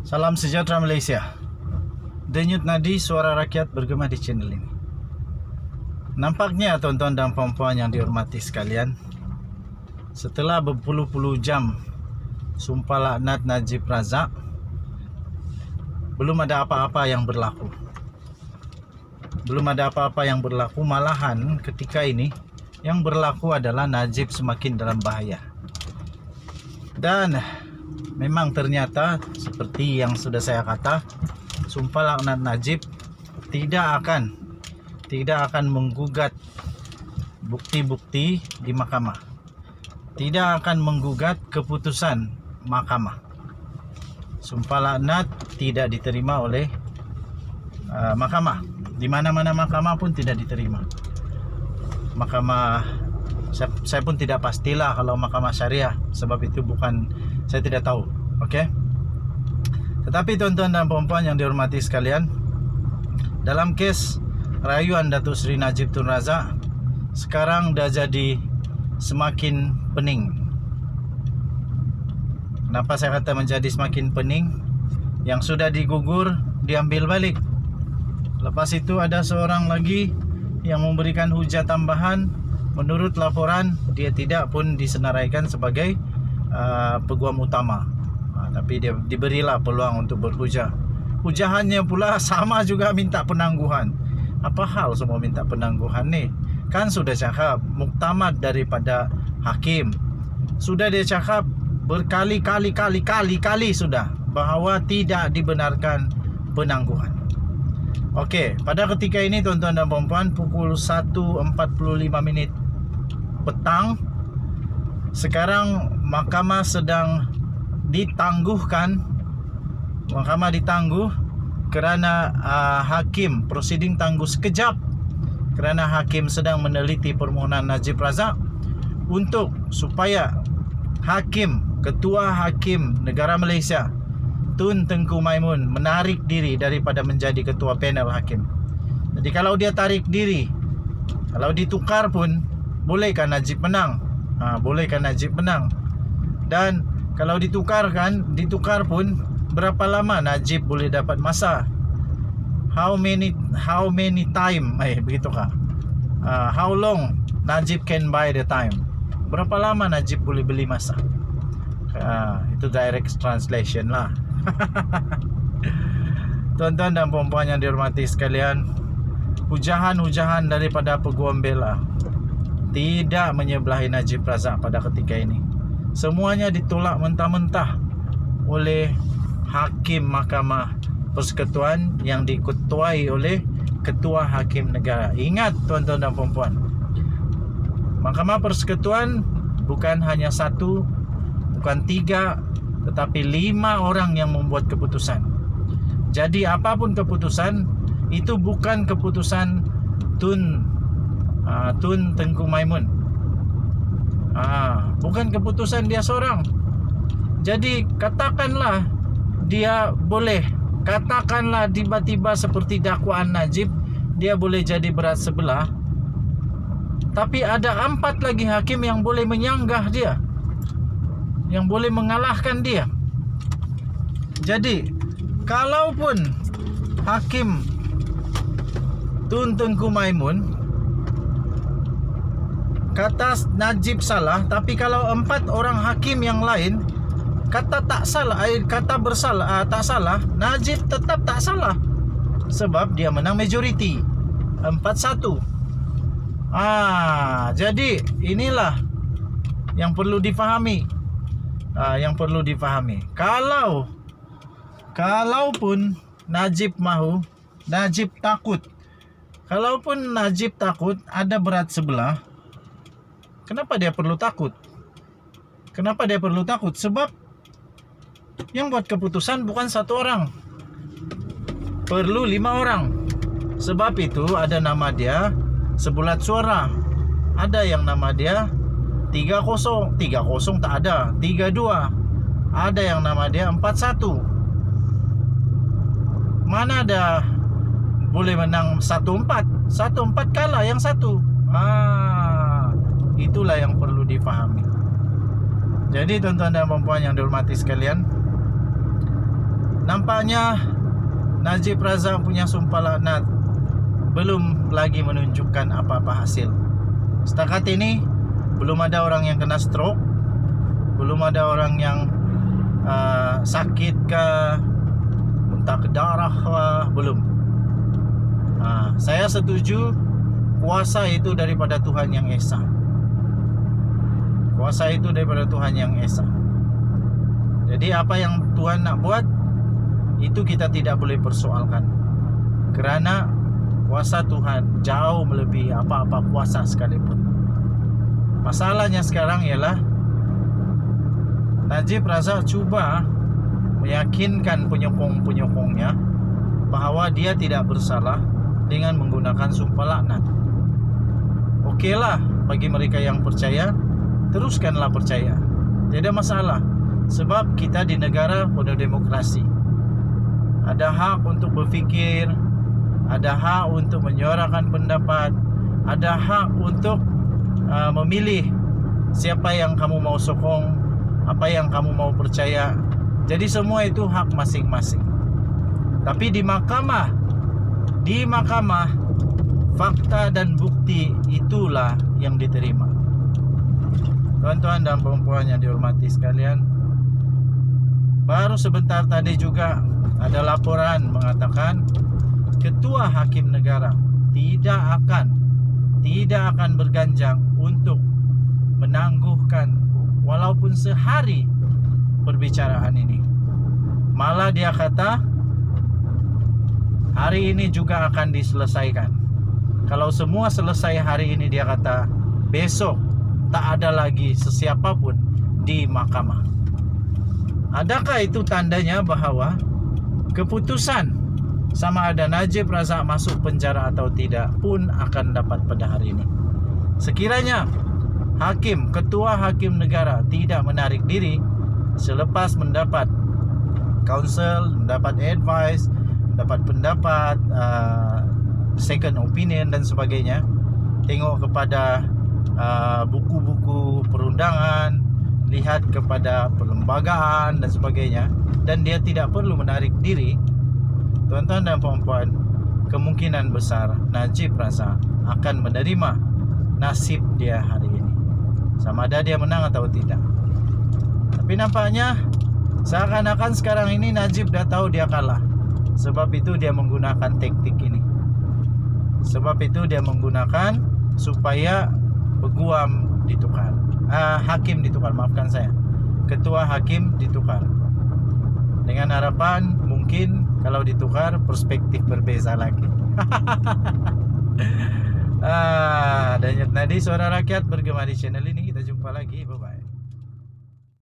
Salam sejahtera Malaysia. Denyut nadi suara rakyat bergema di channel ini. Nampaknya tuan-tuan dan puan-puan yang dihormati sekalian, setelah berpuluh-puluh jam sumpah laknat Najib Razak, belum ada apa-apa yang berlaku. Malahan ketika ini yang berlaku adalah Najib semakin dalam bahaya. Dan memang ternyata seperti yang sudah saya kata, sumpah laknat Najib tidak akan menggugat bukti-bukti di mahkamah. Tidak akan menggugat keputusan mahkamah. Sumpah laknat tidak diterima oleh mahkamah. Di mana-mana mahkamah pun tidak diterima. Mahkamah, saya pun tidak pastilah kalau mahkamah syariah, sebab itu bukan, saya tidak tahu. Okey. Tetapi tuan-tuan dan puan-puan yang dihormati sekalian, dalam kes rayuan Datuk Seri Najib Tun Razak sekarang dah jadi semakin pening. Kenapa saya kata menjadi semakin pening? Yang sudah digugur diambil balik. Lepas itu ada seorang lagi yang memberikan hujah tambahan. Menurut laporan dia tidak pun disenaraikan sebagai peguam utama, tapi dia diberilah peluang untuk berhujah. Hujahannya pula sama juga minta penangguhan. Apa hal semua minta penangguhan ni? Kan sudah cakap muktamad daripada hakim. Sudah dia cakap berkali-kali sudah bahawa tidak dibenarkan penangguhan. Okey, pada ketika ini tuan-tuan dan puan-puan, pukul 1.45 petang, sekarang mahkamah sedang ditangguhkan. Mahkamah ditangguh kerana hakim, prosiding tangguh sekejap kerana hakim sedang meneliti permohonan Najib Razak untuk supaya hakim, Ketua Hakim Negara Malaysia Tun Tengku Maimun menarik diri daripada menjadi ketua panel hakim. Jadi kalau dia tarik diri, kalau ditukar pun bolehkah Najib menang? Bolehkah Najib menang? Dan kalau ditukar pun berapa lama Najib boleh dapat masa? How many time? Begitukah? How long Najib can buy the time? Berapa lama Najib boleh beli masa? Itu direct translation lah. Tuan-tuan dan puan-puan yang dihormati sekalian, hujahan-hujahan daripada peguam bela tidak menyebelahi Najib Razak pada ketika ini. Semuanya ditolak mentah-mentah oleh hakim Mahkamah Persekutuan yang diketuai oleh Ketua Hakim Negara. Ingat tuan-tuan dan puan-puan, Mahkamah Persekutuan bukan hanya satu, bukan tiga, tetapi 5 orang yang membuat keputusan. Jadi apapun keputusan, itu bukan keputusan Tun Tengku Maimun. Bukan keputusan dia seorang. Jadi katakanlah dia boleh, katakanlah tiba-tiba seperti dakwaan Najib, dia boleh jadi berat sebelah, tapi ada 4 lagi hakim yang boleh menyanggah dia, yang boleh mengalahkan dia. Jadi kalaupun hakim Tun Tengku Maimun kata Najib salah, tapi kalau 4 orang hakim yang lain kata tak salah, kata bersalah, tak salah, Najib tetap tak salah sebab dia menang majoriti 4-1. Jadi inilah yang perlu difahami. Kalaupun Najib mahu, Najib takut. Kalaupun Najib takut ada berat sebelah, kenapa dia perlu takut? Sebab yang buat keputusan bukan 1 orang, perlu 5 orang. Sebab itu ada nama dia sebulat suara. Ada yang nama dia 3-0 tak ada, 3-2. Ada yang nama dia 4-1. Mana ada boleh menang 1-4. 1-4 kalah yang satu. Itulah yang perlu difahami. Jadi tuan-tuan dan puan-puan yang dihormati sekalian, nampaknya Najib Razak punya sumpah laknat belum lagi menunjukkan apa-apa hasil. Setakat ini belum ada orang yang kena stroke, belum ada orang yang sakit ke, muntah ke darah belum. Saya setuju kuasa itu daripada Tuhan yang Esa. Kuasa itu daripada Tuhan yang Esa. Jadi apa yang Tuhan nak buat, itu kita tidak boleh persoalkan. Kerana kuasa Tuhan jauh melebihi apa-apa kuasa sekalipun. Masalahnya sekarang ialah Najib Razak cuba meyakinkan penyokong-penyokongnya bahawa dia tidak bersalah dengan menggunakan sumpah laknat. Okeylah, bagi mereka yang percaya, teruskanlah percaya. Tidak masalah. Sebab kita di negara penuh demokrasi. Ada hak untuk berfikir, ada hak untuk menyuarakan pendapat, ada hak untuk memilih siapa yang kamu mau sokong, apa yang kamu mau percaya. Jadi semua itu hak masing-masing. Tapi di mahkamah, fakta dan bukti itulah yang diterima. Tuan-tuan dan puan-puan yang dihormati sekalian, baru sebentar tadi juga ada laporan mengatakan Ketua Hakim Negara tidak akan berganjang untuk menangguhkan walaupun sehari perbicaraan ini. Malah dia kata hari ini juga akan diselesaikan. Kalau semua selesai hari ini, dia kata besok tak ada lagi sesiapa pun di mahkamah. Adakah itu tandanya bahawa keputusan sama ada Najib Razak masuk penjara atau tidak pun akan dapat pada hari ini? Sekiranya Ketua Hakim Negara tidak menarik diri selepas mendapat counsel, mendapat advice, mendapat pendapat, second opinion dan sebagainya, tengok kepada buku-buku perundangan, lihat kepada perlembagaan dan sebagainya, dan dia tidak perlu menarik diri, tuan-tuan dan puan-puan, kemungkinan besar Najib Razak akan menerima nasib dia hari ini, sama ada dia menang atau tidak. Tapi nampaknya seakan-akan sekarang ini Najib dah tahu dia kalah. Sebab itu dia menggunakan taktik ini. Sebab itu dia menggunakan supaya peguam ditukar, hakim ditukar, maafkan saya, ketua hakim ditukar, dengan harapan mungkin kalau ditukar perspektif berbeza lagi. Dan Nadi Suara Rakyat bergema di channel ini. Kita jumpa lagi, bye bye.